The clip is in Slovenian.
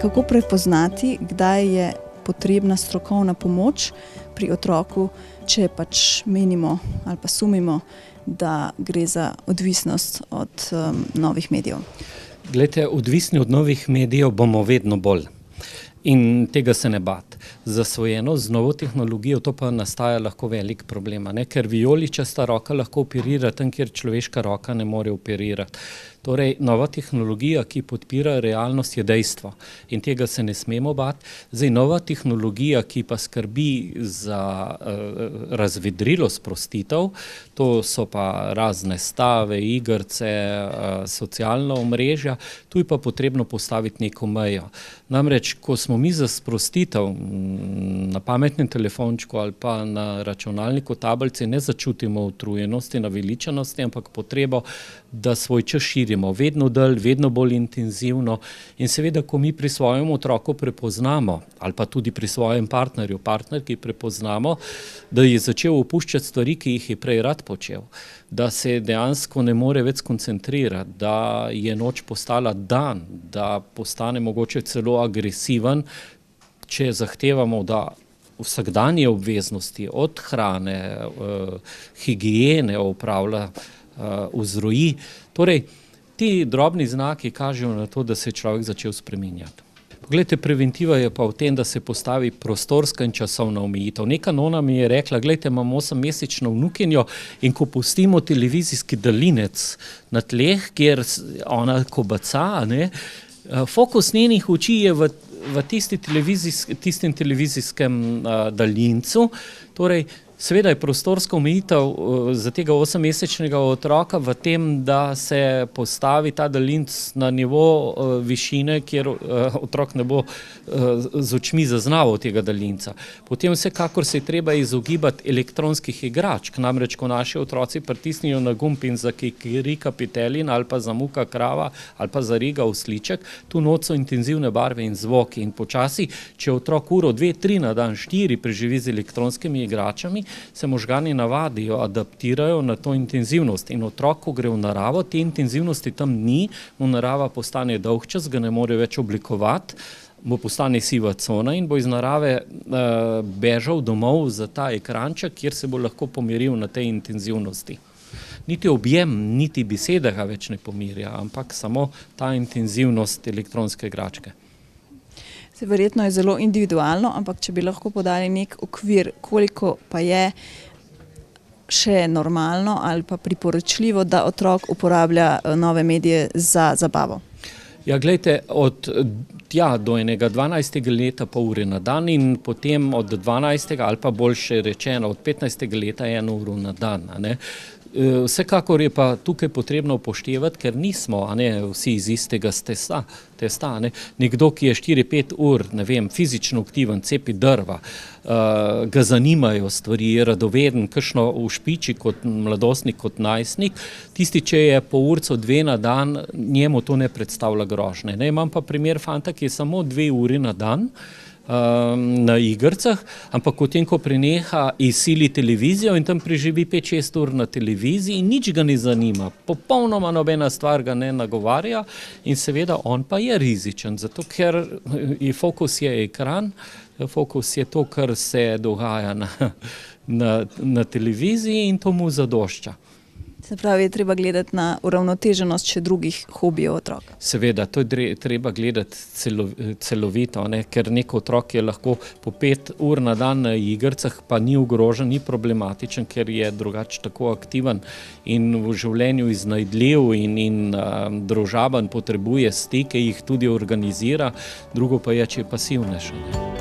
kako prepoznati, kdaj je potrebna strokovna pomoč pri otroku, če pač menimo ali pa sumimo, da gre za odvisnost od novih medijev? Glejte, odvisni od novih medijev bomo vedno bolj. In tega se ne bati. Zasvojeno z novo tehnologijo to pa nastaja lahko velik problem, ne? Ker vijoličasta roka lahko operira tam, kjer človeška roka ne more operirati. Torej, nova tehnologija, ki podpira realnost, je dejstvo in tega se ne smemo bati. Zdaj, nova tehnologija, ki pa skrbi za razvedrilo sprostitev, to so pa razne stave, igrice, socialna omrežja, tu je pa potrebno postaviti neko mejo. Namreč, ko smo mi za sprostitev na pametnem telefončku ali pa na računalniku tablici, ne začutimo utrujenosti, naveličanosti, ampak potrebo, da svoj čas širimo, vedno dalj, vedno bolj intenzivno. In seveda, ko mi pri svojem otroku prepoznamo, ali pa tudi pri svojem partnerki prepoznamo, da je začel opuščati stvari, ki jih je prej rad počel, da se dejansko ne more več skoncentrirati, da je noč postala dan, da postane mogoče celo agresiven, če zahtevamo, da vsakdanje obveznosti od hrane, higiene opravlja, vzroji. Torej, ti drobni znaki kažejo na to, da se je človek začel spreminjati. Poglejte, preventiva je pa v tem, da se postavi prostorska in časovna omejitev. Neka nona mi je rekla, glejte, imam 8-mesečno vnukinjo in ko pustimo televizijski daljinec na tleh, kjer ona kobaca, ne, fokus njenih oči je v tistem televizijskem daljincu. Torej, seveda je prostorska omejitev za tega 8-mesečnega otroka v tem, da se postavi ta daljinec na nivo višine, kjer otrok ne bo z očmi zaznaval tega daljinca. Potem vsekakor se je treba izogibati elektronskih igračk, namreč ko naši otroci pritisnijo na gumb in zakikirika petelin ali pa zamuka krava ali pa zariga osliček, tu noč so intenzivne barve in zvoki in počasi, če otrok uro, 2, 3 na dan, 4 preživi z elektronskimi igračami, se možgani navadijo, adaptirajo na to intenzivnost in otrok, ko gre v naravo, te intenzivnosti tam ni, mu narava postane dolgčas, ga ne more več oblikovati, bo postane siva cona in bo iz narave bežal domov za ta ekranček, kjer se bo lahko pomiril na tej intenzivnosti. Niti objem, niti beseda ga več ne pomirja, ampak samo ta intenzivnost elektronske igračke. Verjetno je zelo individualno, ampak če bi lahko podali nek okvir, koliko pa je še normalno ali pa priporočljivo, da otrok uporablja nove medije za zabavo? Ja, glejte, od do enega 12. leta pol ure na dan in potem od 12. ali pa boljše rečeno od 15. leta 1 uro na dan, ne. Vsekakor je pa tukaj potrebno upoštevati, ker nismo vsi iz istega testa. Nekdo, ki je 4-5 ur, ne vem, fizično aktiven, cepi drva, ga zanimajo stvari, je radoveden, kakšno ušpiči kot mladostnik, kot najstnik, tisti, če je po urco 2 na dan, njemu to ne predstavlja grožnje. Imam pa primer fanta, ki je samo 2 uri na dan na igricah, ampak potem, ko preneha, izsili televizijo in tam preživi 5-6 ur na televiziji in nič ga ne zanima. Popolnoma nobena stvar ga ne nagovarja in seveda on pa je rizičen, zato ker fokus je ekran, fokus je to, kar se dogaja na televiziji in to mu zadošča. Se pravi, je treba gledati na uravnoteženost še drugih hobijev otroka. Seveda, to je treba gledati celovito, ker nek otrok je lahko po 5 ur na dan na igricah, pa ni ogrožen, ni problematičen, ker je drugače tako aktiven in v življenju iznajdljiv in družaben, potrebuje stike, jih tudi organizira, drugo pa je, če je pasivnejši.